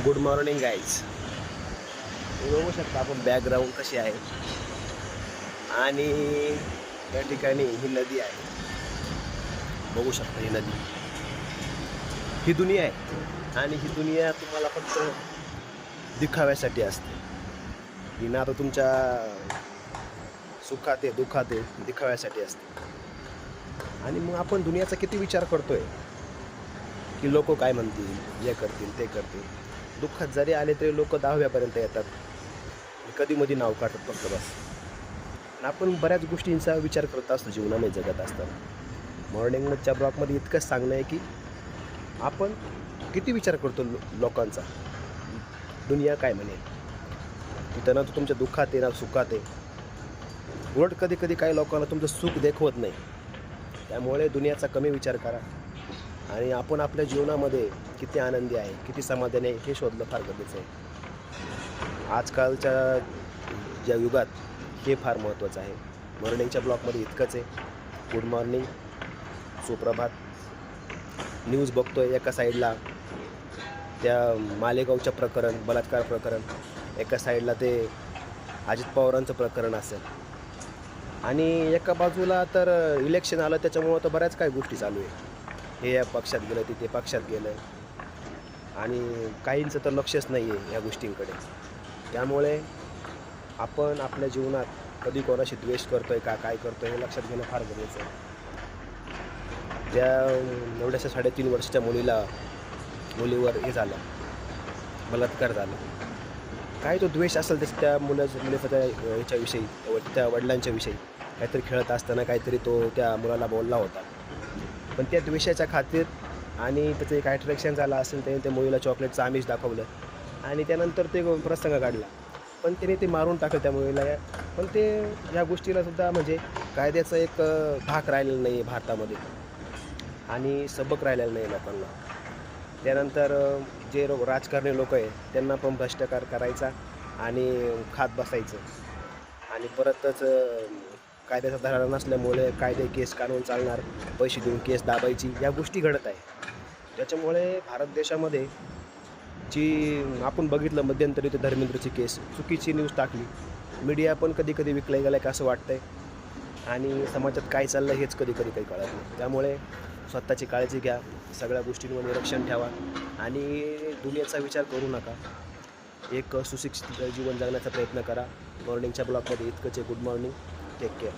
Good morning guys. बघू शकता आपण बॅकग्राऊंड कशी आहे आणि त्या ठिकाणी ही नदी आहे. बघू शकता ही नदी, ही दुनिया आहे आणि ही दुनिया तुम्हाला फक्त दिखाव्यासाठी असते. ही ना आता तुमच्या सुखात आहे दुःखात आहे दिखाव्यासाठी असते. आणि मग आपण दुनियाचा किती विचार करतोय की लोक काय म्हणतील, हे करतील ते करतील. दुःखात जरी आले तरी लोक 10व्यापर्यंत येतात, कधी मधी नाव काढतात फक्त बस. आणि आपण बऱ्याच गोष्टींचा विचार करत असतो जीवनामध्ये जगत असताना. मॉर्निंगच्या ब्लॉकमध्ये इतकंच सांगणं आहे की आपण किती विचार करतो लोकांचा, दुनिया काय म्हणेल. तिथं ना तो तुमच्या दुःखात आहे ना सुखात आहे. उलट कधी कधी काही लोकांना तुमचं सुख देखवत नाही. त्यामुळे दुनियाचा कमी विचार करा आणि आपण आपल्या जीवनामध्ये किती आनंदी आहे, किती समाधानी आहे हे शोधलं फार गरजेचं आहे. आजकालच्या ज्या युगात हे फार महत्त्वाचं आहे. मॉर्निंगच्या ब्लॉकमध्ये इतकंच आहे. गुड मॉर्निंग, सुप्रभात. न्यूज बघतोय, एका साईडला त्या मालेगावचं प्रकरण, बलात्कार प्रकरण, एका साईडला ते अजित पवारांचं प्रकरण असेल आणि एका बाजूला तर इलेक्शन आलं त्याच्यामुळं तर बऱ्याच काही गोष्टी चालू आहे. हे या पक्षात गेलं, ते पक्षात गेलं आणि काहींचं तर लक्षच नाही आहे या गोष्टींकडे. त्यामुळे आपण आपल्या जीवनात कधी कोणाशी द्वेष करतोय का काय करतोय हे लक्षात घेणं फार गरजेचं आहे. त्या एवढ्याशा 3.5 वर्षाच्या मुलीवर हे झालं, बलात्कार झाला. काय तो द्वेष असेल त्या मुलीचा त्या ह्याच्याविषयी, त्या वडिलांच्या विषयी काहीतरी खेळत असताना काहीतरी तो त्या मुलाला बोलला होता. पण त्या द्वेषाच्या खातीर आणि त्याचं एक अट्रॅक्शन झालं असेल, त्याने त्या मुलीला चॉकलेटचं आमिष दाखवलं आणि त्यानंतर ते प्रसंग काढला. पण त्याने ते मारून टाकलं त्या मुलीला. पण ते या गोष्टीला सुद्धा म्हणजे कायद्याचा एक धाक राहिलेला नाही आहे भारतामध्ये आणि सबक राहिलेला नाही लोकांना. त्यानंतर जे राजकारणी लोक आहे त्यांना पण भ्रष्टाचार करायचा आणि खात बसायचं आणि परतच कायद्याचा धडा नसल्यामुळे कायदे केस कानून चालणार, पैसे देऊन केस दाबायची, या गोष्टी घडत आहे. त्याच्यामुळे भारत देशामध्ये जी आपण बघितलं मध्यंतरी ते धर्मेंद्रची केस, चुकीची न्यूज टाकली. मीडिया पण कधी कधी विकलं गेलं का असं वाटतंय आणि समाजात काय चाललं हेच कधी कधी काही कळत नाही. त्यामुळे स्वतःची काळजी घ्या, सगळ्या गोष्टींवर निरीक्षण ठेवा आणि दुनियेचा विचार करू नका. एक सुशिक्षित जीवन जगण्याचा प्रयत्न करा. मॉर्निंगच्या ब्लॉकमध्ये इतकंच आहे. Good morning, take care.